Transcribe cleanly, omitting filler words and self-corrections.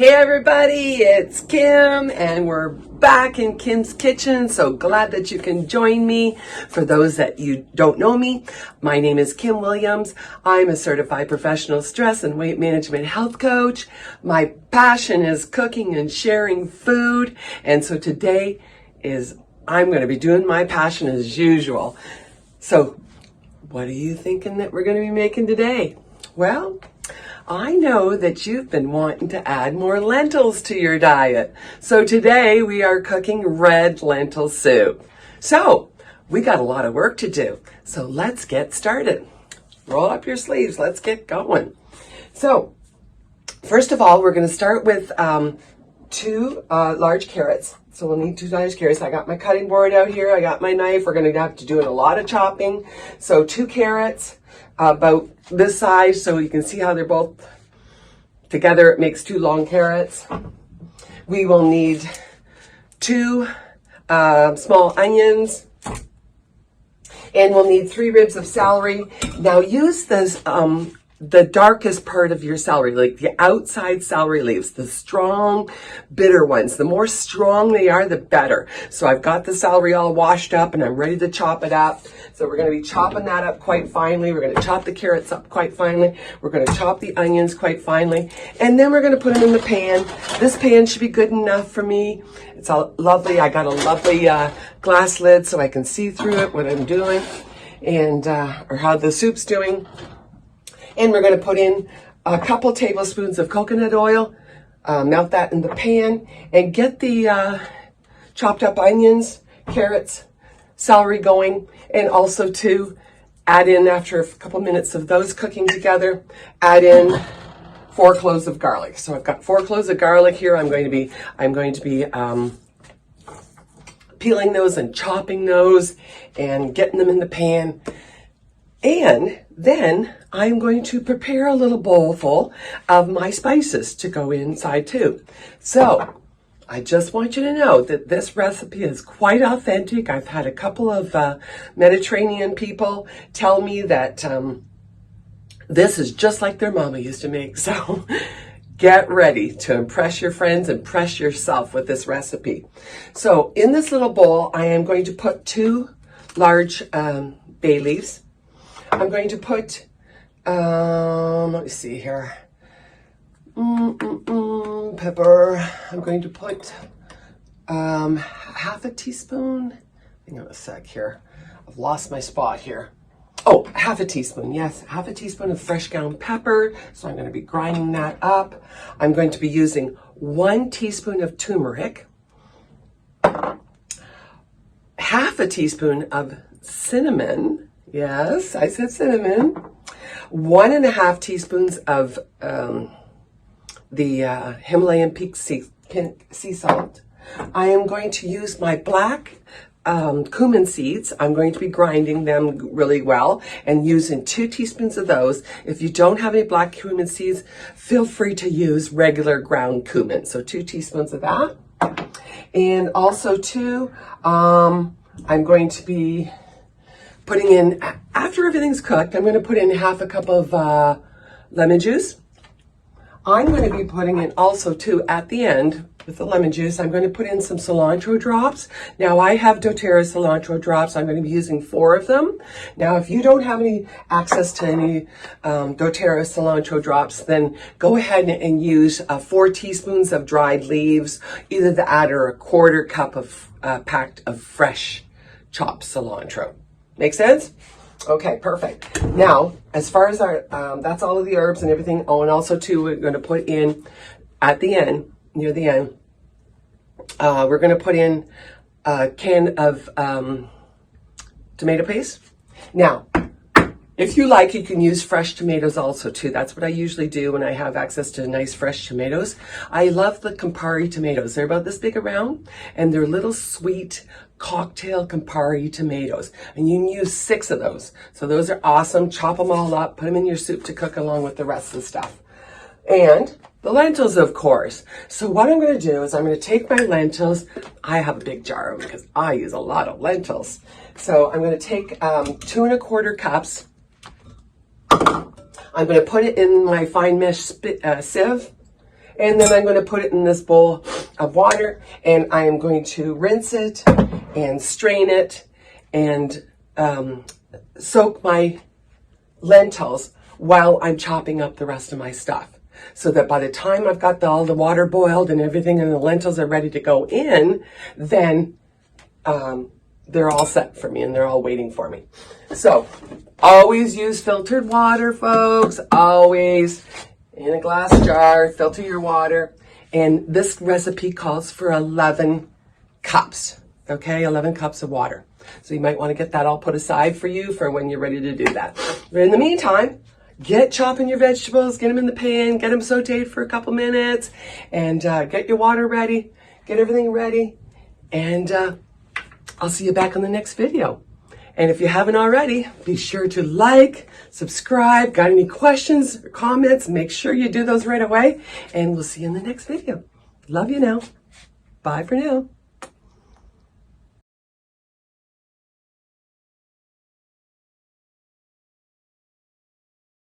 Hey everybody, it's Kim and we're back in Kim's kitchen. So glad that you can join me. For those that you don't know me, my name is Kim Williams. I'm a certified professional stress and weight management health coach. My passion is cooking and sharing food. And so today I'm going to be doing my passion as usual. So what are you thinking that we're going to be making today? Well, I know that you've been wanting to add more lentils to your diet. So today we are cooking red lentil soup. So we got a lot of work to do. So let's get started. Roll up your sleeves. Let's get going. So first of all, we're going to start with two large carrots. So we'll need 2 large carrots. I got my cutting board out here. I got my knife. We're going to have to do a lot of chopping. So 2 carrots, about this size, so you can see how they're both together. It makes 2 long carrots. We will need 2 small onions, and we'll need 3 ribs of celery. Now use this the darkest part of your celery, like the outside celery leaves, the strong, bitter ones. The more strong they are, the better. So I've got the celery all washed up and I'm ready to chop it up. So we're going to be chopping that up quite finely. We're going to chop the carrots up quite finely. We're going to chop the onions quite finely. And then we're going to put them in the pan. This pan should be good enough for me. It's all lovely. I got a lovely glass lid so I can see through it, what I'm doing, and or how the soup's doing. And we're going to put in a couple tablespoons of coconut oil, melt that in the pan, and get the chopped up onions, carrots, celery going, and also to add in, after a couple minutes of those cooking together, add in 4 cloves of garlic. So I've got 4 cloves of garlic here. I'm going to be peeling those and chopping those and getting them in the pan. And then I'm going to prepare a little bowl full of my spices to go inside too. So I just want you to know that this recipe is quite authentic. I've had a couple of Mediterranean people tell me that this is just like their mama used to make. So get ready to impress your friends, impress yourself with this recipe. So in this little bowl, I am going to put 2 large bay leaves. I'm going to put, let me see here, pepper. I'm going to put half a teaspoon. Hang on a sec here. I've lost my spot here. Oh, half a teaspoon. Yes, half a teaspoon of fresh ground pepper. So I'm going to be grinding that up. I'm going to be using 1 teaspoon of turmeric, half a teaspoon of cinnamon. Yes, I said cinnamon. 1.5 teaspoons of the Himalayan pink sea salt. I am going to use my black cumin seeds. I'm going to be grinding them really well and using 2 teaspoons of those. If you don't have any black cumin seeds, feel free to use regular ground cumin. So 2 teaspoons of that. And also too, I'm going to be putting in, after everything's cooked, I'm going to put in half a cup of lemon juice. I'm going to be putting in also too, at the end, with the lemon juice, I'm going to put in some cilantro drops. Now I have doTERRA cilantro drops. I'm going to be using 4 of them. Now if you don't have any access to any doTERRA cilantro drops, then go ahead and use 4 teaspoons of dried leaves, either that or a 1/4 cup of packed of fresh chopped cilantro. Make sense? Okay, perfect. Now, as far as our, that's all of the herbs and everything. Oh, and also too, we're going to put in, at the end, near the end, we're going to put in a can of tomato paste. Now, if you like, you can use fresh tomatoes also too. That's what I usually do when I have access to nice fresh tomatoes. I love the Campari tomatoes. They're about this big around, and they're little sweet cocktail Campari tomatoes. And you can use 6 of those. So those are awesome. Chop them all up, put them in your soup to cook along with the rest of the stuff. And the lentils, of course. So what I'm going to do is I'm going to take my lentils. I have a big jar of them because I use a lot of lentils. So I'm going to take 2 1/4 cups. I'm going to put it in my fine mesh sieve, And then I'm going to put it in this bowl of water, and I am going to rinse it and strain it and soak my lentils while I'm chopping up the rest of my stuff. So that by the time I've got all the water boiled and everything and the lentils are ready to go in, then they're all set for me and they're all waiting for me. So always use filtered water, folks. Always in a glass jar, filter your water. And this recipe calls for 11 cups, okay? 11 cups of water. So you might want to get that all put aside for you for when you're ready to do that. But in the meantime, get chopping your vegetables, get them in the pan, get them sauteed for a couple minutes, and get your water ready, get everything ready, and I'll see you back on the next video. And if you haven't already, be sure to like, subscribe, got any questions or comments, make sure you do those right away, and we'll see you in the next video. Love you now. Bye for now.